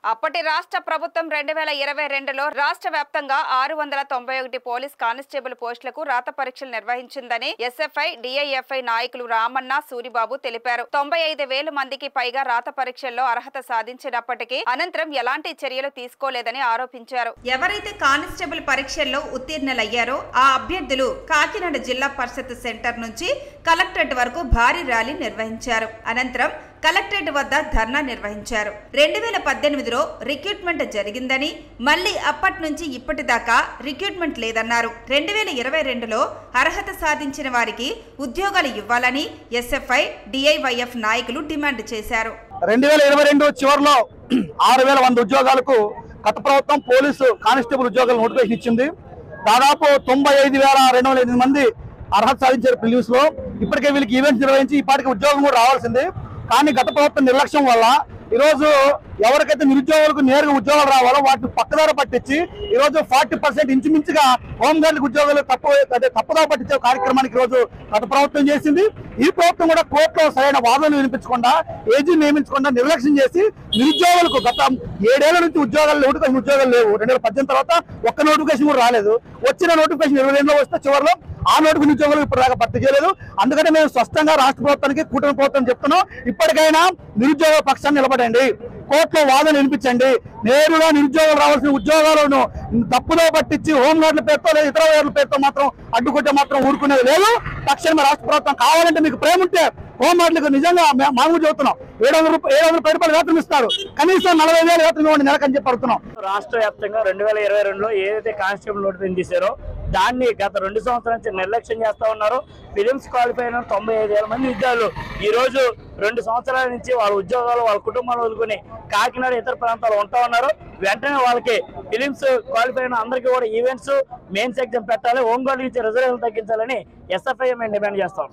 అప్పటి రాష్ట్ర ప్రభుత్వం 2022లో రాష్ట్ర వ్యాప్తంగా 691 పోలీస్ కానిస్టేబుల్ పోస్టులకు రాత పరీక్షలు నిర్వహించిందని ఎస్ఎఫ్ఐ, డిఐఎఫ్ఐ నాయకులు రామన్న, సూరిబాబు తెలిపారు. 95,000 మందికి పైగా రాత పరీక్షల్లో అర్హత సాధించినప్పటికీ అనంతరం ఎలాంటి చర్యలు తీసుకోలేదని ఆరోపించారు. ఎవరైతే కానిస్టేబుల్ పరీక్షల్లో ఉత్తీర్ణులయ్యారో ఆ అభ్యర్థులు కాకినాడ జిల్లా పరిషత్ సెంటర్ నుంచి కలెక్టరేట్ వరకు భారీ ర్యాలీ నిర్వహించారు. అనంతరం కలెక్టరేట్ వద్ద ధర్నా నిర్వహించారు. 2018లో రిక్రూట్మెంట్ జరిగిందని, మళ్లీ అప్పటి నుంచి ఇప్పటిదాకా రిక్రూట్మెంట్ లేదన్నారు. 2022లో అర్హత సాధించిన వారికి ఉద్యోగాలు ఇవ్వాలని ఎస్ఎఫ్ఐ, డిఐవైఎఫ్ నాయకులు డిమాండ్ చేశారు. 2022 చివరిలో 6,100 ఉద్యోగాలకు గత ప్రభుత్వం పోలీసు కానిస్టేబుల్ ఉద్యోగాలు నోటిఫికేషన్ ఇచ్చింది. దాదాపు 95,208 మంది అర్హత సాధించారు ప్రిలిమ్స్ లో. ఇప్పటికే వీళ్ళకి ఈవెంట్స్ నిర్వహించి ఇప్పటికి ఉద్యోగం కూడా రావాల్సింది. కానీ గత ప్రభుత్వం నిర్లక్ష్యం వల్ల ఈరోజు ఎవరికైతే నిరుద్యోగులకు నేరుగా ఉద్యోగాలు రావాలో వాటిని పక్కదార పట్టించి ఈరోజు 40% ఇంచుమించుగా హోంగార్డులకు ఉద్యోగాలు తప్పుదార పట్టించే కార్యక్రమానికి ఈరోజు గత ప్రభుత్వం చేసింది. ఈ ప్రభుత్వం కూడా కోర్టులో సరైన వాదనలు వినిపించకుండా, ఏజీ నియమించకుండా నిర్లక్ష్యం చేసి నిరుద్యోగులకు గత 7 ఏళ్ల నుంచి నోటిఫికేషన్ ఉద్యోగాలు లేవు. 2018 తర్వాత ఒక్క నోటిఫికేషన్ కూడా రాలేదు. వచ్చిన నోటిఫికేషన్ 22లో వస్తే చివరిలో ఆ నోటిఫికేషన్ ఉద్యోగులు ఇప్పటిదాకా భర్తీ చేయలేదు. అందుకని మేము స్పష్టంగా రాష్ట్ర ప్రభుత్వానికి, కూటమి ప్రభుత్వం చెప్తున్నాం, ఇప్పటికైనా నిరుద్యోగ పక్షాన్ని నిలబడండి, కోర్టులో వాదన వినిపించండి. నేరుగా నిరుద్యోగులు రావాల్సిన ఉద్యోగాలను తప్పుదో పట్టించి హోంగార్డుల పేరుతో లేదా ఇతర వేర్ల పేరుతో మాత్రం అడ్డుకుంటే మాత్రం ఊరుకునేది లేదు. తక్షణమే రాష్ట్ర ప్రభుత్వం కావాలంటే మీకు ప్రేమ ఉంటే హోంగార్డులకు నిజంగా మామూలు చెబుతున్నాం 700 రూపాయలు వేతనం ఇస్తారు, కనీసం 40,000 వేతనం ఇవ్వండి నెలకని చెప్పి అడుగుతున్నాం. రాష్ట్ర వ్యాప్తంగా 2022లో ఏదైతే కానిస్టేబుల్ నోటిఫికేషన్ తీశారో దాన్ని గత 2 సంవత్సరాల నుంచి నిర్లక్ష్యం చేస్తా ఉన్నారు. ఫిలిమ్స్ క్వాలిఫై అయిన 95,000 మంది విద్యార్థులు ఈ రోజు 2 సంవత్సరాల నుంచి వాళ్ళ ఉద్యోగాలు, వాళ్ళ కుటుంబాలు వదులుకొని కాకినాడ ఇతర ప్రాంతాలు ఉంటా ఉన్నారు. వెంటనే వాళ్ళకి ఫిలిమ్స్ క్వాలిఫై అయిన అందరికీ కూడా ఈవెంట్స్, మెయిన్స్ ఎగ్జామ్ పెట్టాలి, హోంగార్డు నుంచి రిజర్వేషన్ తగ్గించాలని ఎస్ఎఫ్ఐ మేము డిమాండ్ చేస్తాం.